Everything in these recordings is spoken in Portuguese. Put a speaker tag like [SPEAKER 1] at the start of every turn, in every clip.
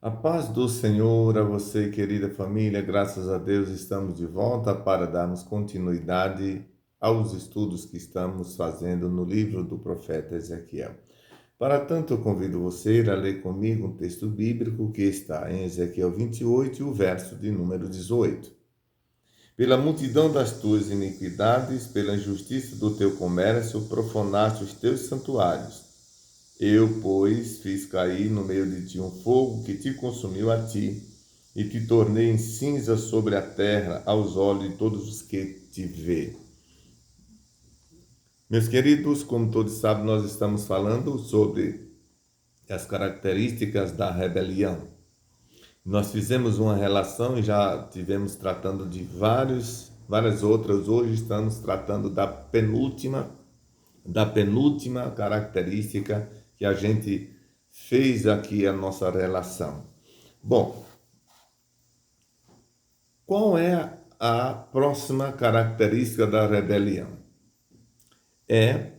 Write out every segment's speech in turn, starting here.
[SPEAKER 1] A paz do Senhor a você, querida família. Graças a Deus estamos de volta para darmos continuidade aos estudos que estamos fazendo no livro do profeta Ezequiel. Para tanto, eu convido você a ler comigo um texto bíblico que está em Ezequiel 28, e o verso de número 18. Pela multidão das tuas iniquidades, pela injustiça do teu comércio, profanaste os teus santuários. Eu, pois, fiz cair no meio de ti um fogo que te consumiu a ti, e te tornei em cinza sobre a terra aos olhos de todos os que te vê. Meus queridos, como todos sabem, nós estamos falando sobre as características da rebelião. Nós fizemos uma relação e já tivemos tratando de várias outras. Hoje estamos tratando da penúltima característica que a gente fez aqui a nossa relação. Bom, qual é a próxima característica da rebelião? É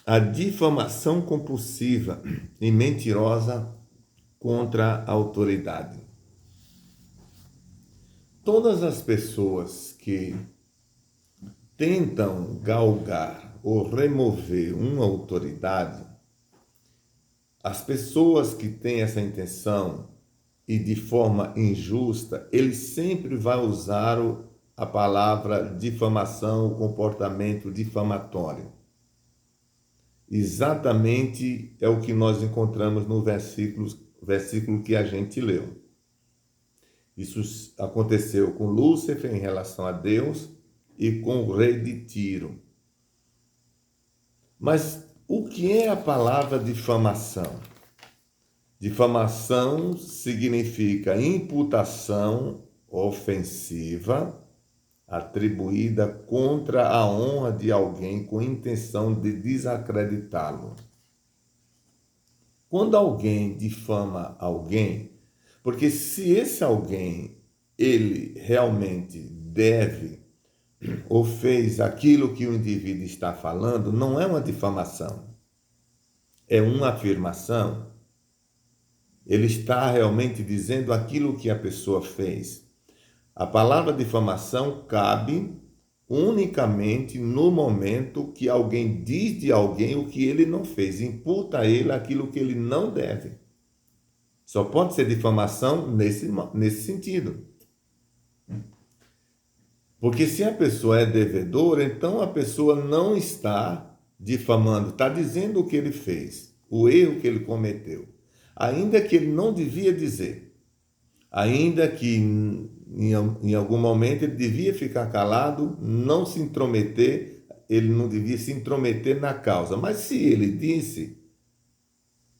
[SPEAKER 1] a difamação compulsiva e mentirosa contra a autoridade. Todas as pessoas que tentam galgar ou remover uma autoridade, as pessoas que têm essa intenção e de forma injusta, ele sempre vai usar a palavra difamação, o comportamento difamatório. Exatamente é o que nós encontramos no versículo que a gente leu. Isso aconteceu com Lúcifer em relação a Deus e com o rei de Tiro. Mas o que é a palavra difamação? Difamação significa imputação ofensiva atribuída contra a honra de alguém com intenção de desacreditá-lo. Quando alguém difama alguém, porque se esse alguém, ele realmente deve ou fez aquilo que o indivíduo está falando, não é uma difamação, é uma afirmação. Ele está realmente dizendo aquilo que a pessoa fez. A palavra difamação cabe unicamente no momento que alguém diz de alguém o que ele não fez, imputa a ele aquilo que ele não deve. Só pode ser difamação nesse sentido. Porque se a pessoa é devedora, então a pessoa não está difamando, está dizendo o que ele fez, o erro que ele cometeu, ainda que ele não devia dizer, ainda que em algum momento ele devia ficar calado, não se intrometer, ele não devia se intrometer na causa. Mas se ele disse,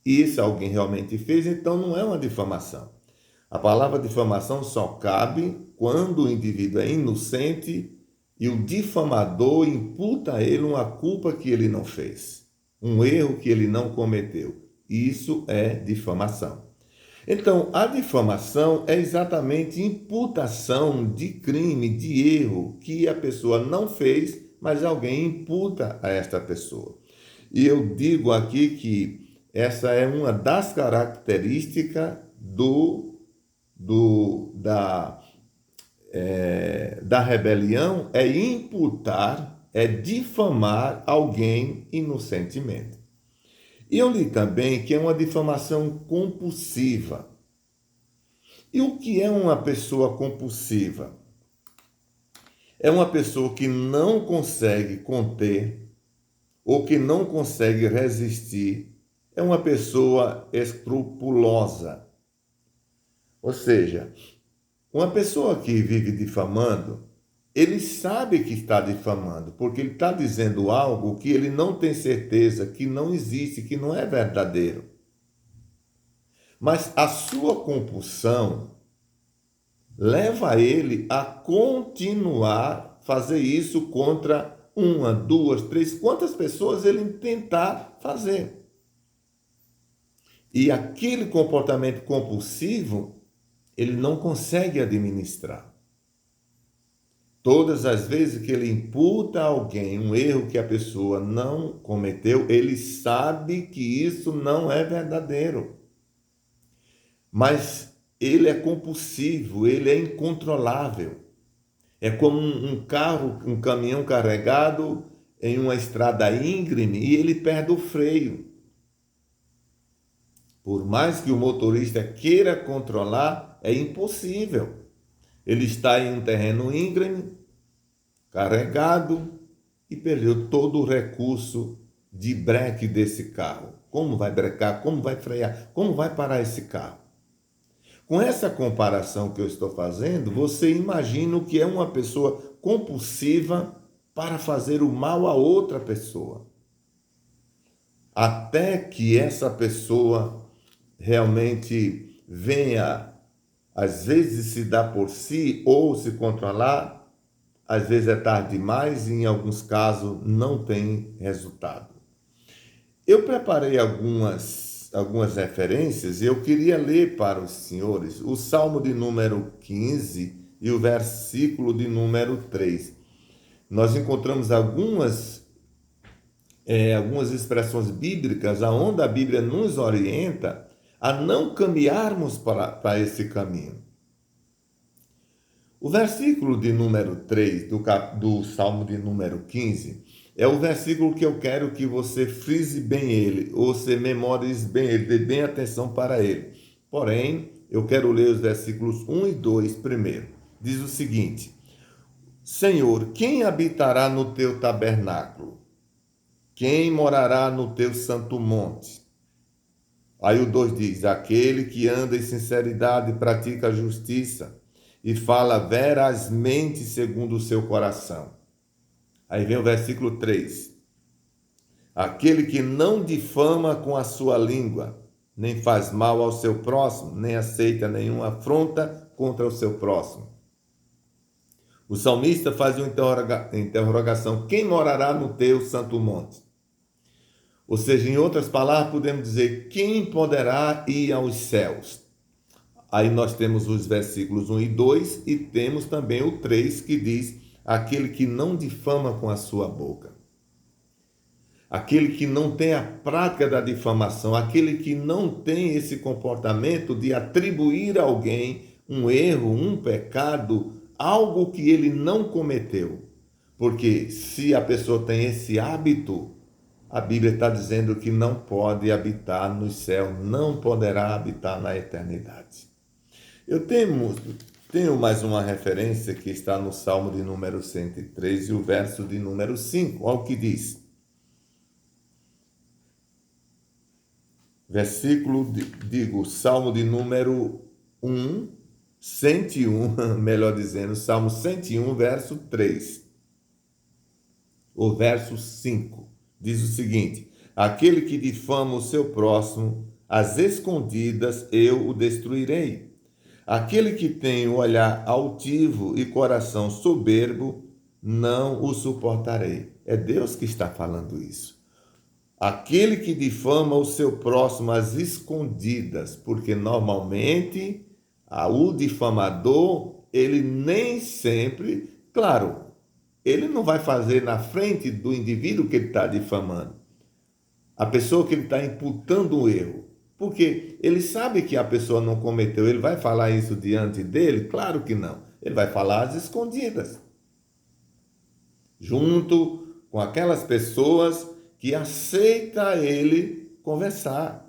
[SPEAKER 1] e se alguém realmente fez, então não é uma difamação. A palavra difamação só cabe quando o indivíduo é inocente e o difamador imputa a ele uma culpa que ele não fez, um erro que ele não cometeu. Isso é difamação. Então, a difamação é exatamente imputação de crime, de erro que a pessoa não fez, mas alguém imputa a esta pessoa. E eu digo aqui que essa é uma das características da rebelião, é imputar, é difamar alguém inocentemente. E eu li também que é uma difamação compulsiva. E o que é uma pessoa compulsiva? É uma pessoa que não consegue conter ou que não consegue resistir. É uma pessoa escrupulosa. Ou seja, uma pessoa que vive difamando, ele sabe que está difamando, porque ele está dizendo algo que ele não tem certeza, que não existe, que não é verdadeiro. Mas a sua compulsão leva ele a continuar a fazer isso contra uma, duas, três, quantas pessoas ele tentar fazer. E aquele comportamento compulsivo, ele não consegue administrar. Todas as vezes que ele imputa a alguém um erro que a pessoa não cometeu, ele sabe que isso não é verdadeiro. mas ele é compulsivo, ele é incontrolável. É como um carro, um caminhão carregado em uma estrada íngreme e ele perde o freio. Por mais que o motorista queira controlar, é impossível. Ele está em um terreno íngreme, carregado, e perdeu todo o recurso de breque desse carro. Como vai brecar? Como vai frear? Como vai parar esse carro? Com essa comparação que eu estou fazendo, você imagina o que é uma pessoa compulsiva para fazer o mal a outra pessoa. Até que essa pessoa realmente venha, às vezes, se dar por si ou se controlar, às vezes é tarde demais e em alguns casos não tem resultado. Eu preparei algumas referências e eu queria ler para os senhores o Salmo de número 15 e o versículo de número 3. Nós encontramos algumas expressões bíblicas onde a Bíblia nos orienta a não caminharmos para esse caminho. O versículo de número 3 do Salmo de número 15 é o versículo que eu quero que você frise bem ele, ou você memorize bem ele, dê bem atenção para ele. Porém, eu quero ler os versículos 1 e 2 primeiro. Diz o seguinte: Senhor, quem habitará no teu tabernáculo? Quem morará no teu santo monte? Aí o 2 diz: aquele que anda em sinceridade e pratica a justiça e fala verazmente segundo o seu coração. Aí vem o versículo 3. Aquele que não difama com a sua língua, nem faz mal ao seu próximo, nem aceita nenhuma afronta contra o seu próximo. O salmista faz uma interrogação: quem morará no teu santo monte? Ou seja, em outras palavras, podemos dizer: quem poderá ir aos céus? Aí nós temos os versículos 1 e 2 e temos também o 3 que diz: aquele que não difama com a sua boca. Aquele que não tem a prática da difamação, aquele que não tem esse comportamento de atribuir a alguém um erro, um pecado, algo que ele não cometeu. Porque se a pessoa tem esse hábito, a Bíblia está dizendo que não pode habitar no céu, não poderá habitar na eternidade. Eu tenho mais uma referência que está no Salmo de número 103 e o verso de número 5. Olha o que diz. Salmo de número 1, 101, melhor dizendo, Salmo 101, verso 3. O verso 5 diz o seguinte: aquele que difama o seu próximo, às escondidas eu o destruirei. Aquele que tem o olhar altivo e coração soberbo, não o suportarei. É Deus que está falando isso. Aquele que difama o seu próximo às escondidas, porque normalmente o difamador, ele nem sempre, claro, ele não vai fazer na frente do indivíduo que ele está difamando, a pessoa que ele está imputando um erro, porque ele sabe que a pessoa não cometeu. Ele vai falar isso diante dele? Claro que não. Ele vai falar às escondidas, junto com aquelas pessoas que aceita ele conversar,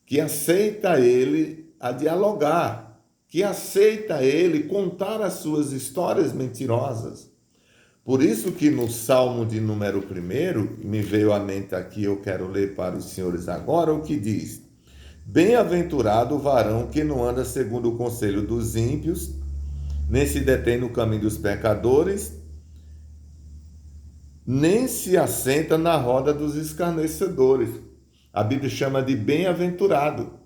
[SPEAKER 1] que aceita ele a dialogar, que aceita ele contar as suas histórias mentirosas. Por isso que no Salmo de número 1, me veio à mente aqui, eu quero ler para os senhores agora, o que diz: bem-aventurado o varão que não anda segundo o conselho dos ímpios, nem se detém no caminho dos pecadores, nem se assenta na roda dos escarnecedores. A Bíblia chama de bem-aventurado.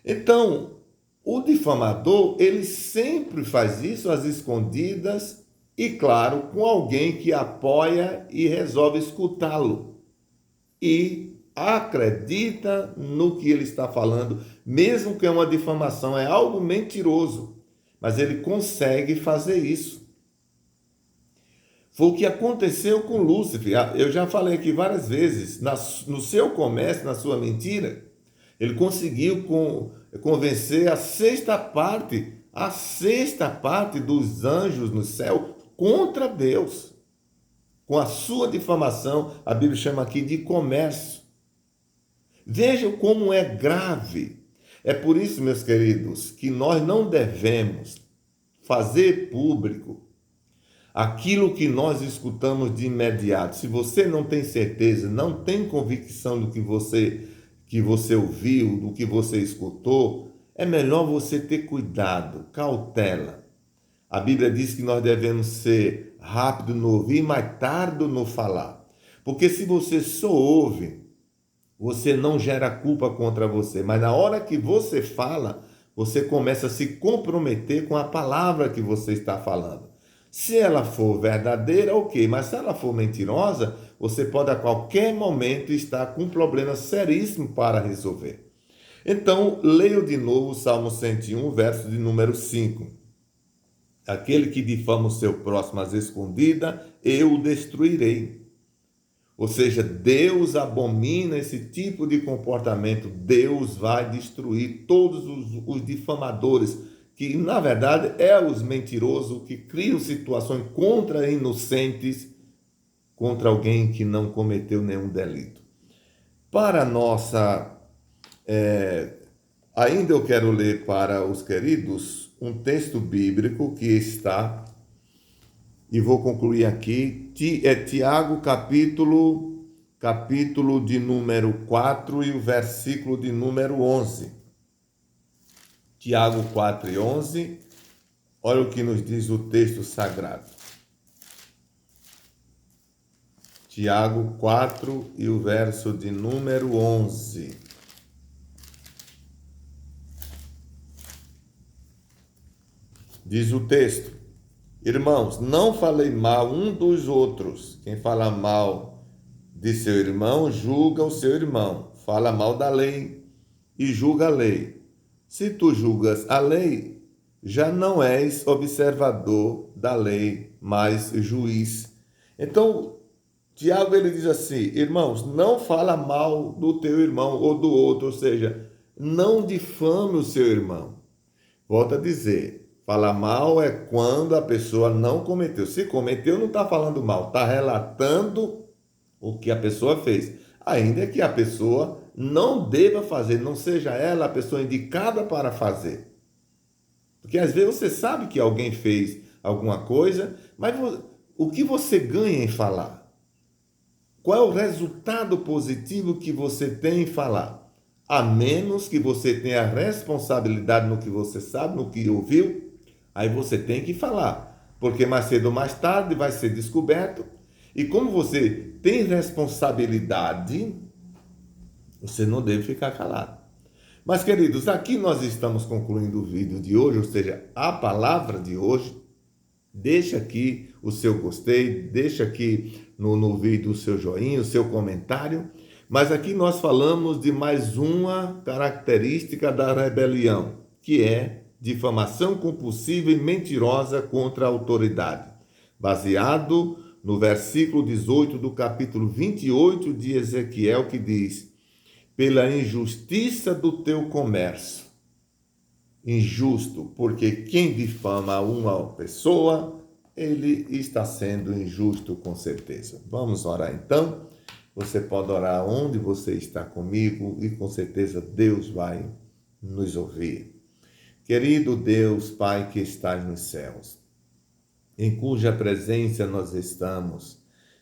[SPEAKER 1] Então, o difamador, ele sempre faz isso às escondidas e, claro, com alguém que apoia e resolve escutá-lo. E acredita no que ele está falando, mesmo que é uma difamação, é algo mentiroso. Mas ele consegue fazer isso. Foi o que aconteceu com Lúcifer. Eu já falei aqui várias vezes, no seu comércio, na sua mentira, Ele conseguiu convencer a sexta parte dos anjos no céu contra Deus. Com a sua difamação, a Bíblia chama aqui de comércio. Vejam como é grave. É por isso, meus queridos, que nós não devemos fazer público aquilo que nós escutamos de imediato. Se você não tem certeza, não tem convicção do que você ouviu, do que você escutou, é melhor você ter cuidado, cautela. A Bíblia diz que nós devemos ser rápido no ouvir, mas tardo no falar. Porque se você só ouve, você não gera culpa contra você, mas na hora que você fala, você começa a se comprometer com a palavra que você está falando. Se ela for verdadeira, ok, mas se ela for mentirosa, você pode a qualquer momento estar com um problema seríssimo para resolver. Então, leio de novo o Salmo 101, verso de número 5. Aquele que difama o seu próximo às escondidas, eu o destruirei. Ou seja, Deus abomina esse tipo de comportamento. Deus vai destruir todos os difamadores, que na verdade é os mentirosos que criam situações contra inocentes, contra alguém que não cometeu nenhum delito. Para nossa... ainda eu quero ler para os queridos um texto bíblico que está, e vou concluir aqui, é Tiago capítulo de número 4 e o versículo de número 11. Tiago 4 e 11, olha o que nos diz o texto sagrado. Tiago 4 e o verso de número 11. Diz o texto: irmãos, não falei mal um dos outros. Quem fala mal de seu irmão, julga o seu irmão. Fala mal da lei e julga a lei. Se tu julgas a lei, já não és observador da lei, mas juiz. Então, Tiago ele diz assim: irmãos, não fala mal do teu irmão ou do outro, ou seja, não difame o seu irmão. Volto a dizer, falar mal é quando a pessoa não cometeu. Se cometeu, não está falando mal, está relatando o que a pessoa fez. Ainda que a pessoa não deva fazer, não seja ela a pessoa indicada para fazer. Porque às vezes você sabe que alguém fez alguma coisa, mas o que você ganha em falar? Qual é o resultado positivo que você tem em falar? A menos que você tenha responsabilidade no que você sabe, no que ouviu, aí você tem que falar. Porque mais cedo ou mais tarde vai ser descoberto. E como você tem responsabilidade, você não deve ficar calado. Mas, queridos, aqui nós estamos concluindo o vídeo de hoje, ou seja, a palavra de hoje. Deixa aqui o seu gostei, deixa aqui no vídeo o seu joinha, o seu comentário. Mas aqui nós falamos de mais uma característica da rebelião, que é difamação compulsiva e mentirosa contra a autoridade, baseado no versículo 18 do capítulo 28 de Ezequiel, que diz: pela injustiça do teu comércio. Injusto, porque quem difama uma pessoa, ele está sendo injusto com certeza. Vamos orar então. Você pode orar onde você está comigo e com certeza Deus vai nos ouvir. Querido Deus, Pai que estás nos céus, em cuja presença nós estamos,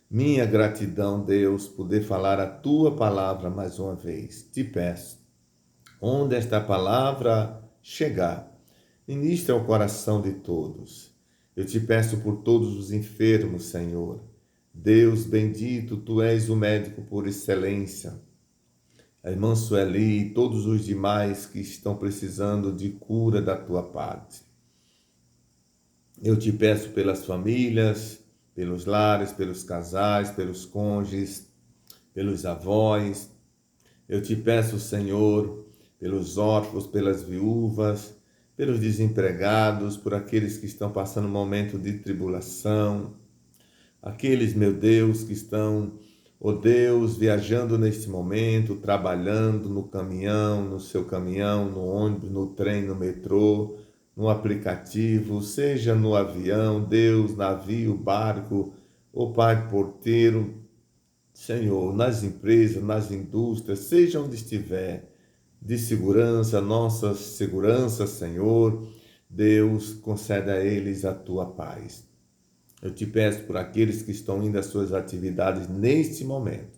[SPEAKER 1] minha gratidão, Deus, poder falar a tua palavra mais uma vez. Te peço, onde esta palavra chegar, ministra o coração de todos. Eu te peço por todos os enfermos, Senhor. Deus bendito, tu és o médico por excelência. A irmã Sueli e todos os demais que estão precisando de cura da tua parte. Eu te peço pelas famílias, pelos lares, pelos casais, pelos cônjuges, pelos avós. Eu te peço, Senhor, pelos órfãos, pelas viúvas, pelos desempregados, por aqueles que estão passando um momento de tribulação, aqueles, meu Deus, que estão Ó Deus, viajando neste momento, trabalhando no caminhão, no seu caminhão, no ônibus, no trem, no metrô, no aplicativo, seja no avião, Deus, navio, barco, ó Pai porteiro, Senhor, nas empresas, nas indústrias, seja onde estiver, de segurança, nossa segurança, Senhor, Deus, concede a eles a tua paz. Eu te peço por aqueles que estão indo às suas atividades neste momento.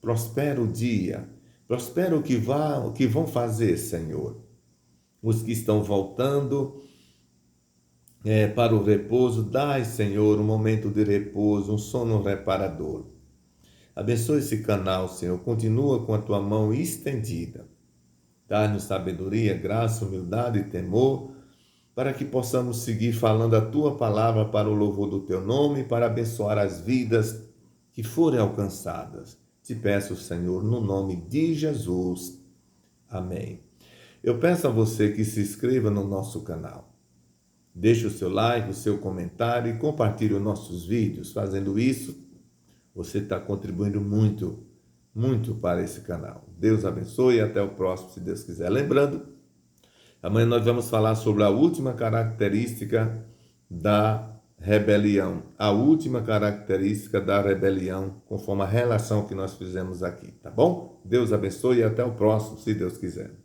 [SPEAKER 1] Prospera o dia, prospera o que vão fazer, Senhor. Os que estão voltando para o repouso, dai, Senhor, um momento de repouso, um sono reparador. Abençoe esse canal, Senhor. Continua com a tua mão estendida. Dá-nos sabedoria, graça, humildade e temor, para que possamos seguir falando a tua palavra para o louvor do teu nome e para abençoar as vidas que forem alcançadas. Te peço, Senhor, no nome de Jesus. Amém. Eu peço a você que se inscreva no nosso canal. Deixe o seu like, o seu comentário e compartilhe os nossos vídeos. Fazendo isso, você está contribuindo muito, muito para esse canal. Deus abençoe e até o próximo, se Deus quiser. Lembrando, amanhã nós vamos falar sobre a última característica da rebelião. A última característica da rebelião, conforme a relação que nós fizemos aqui, tá bom? Deus abençoe e até o próximo, se Deus quiser.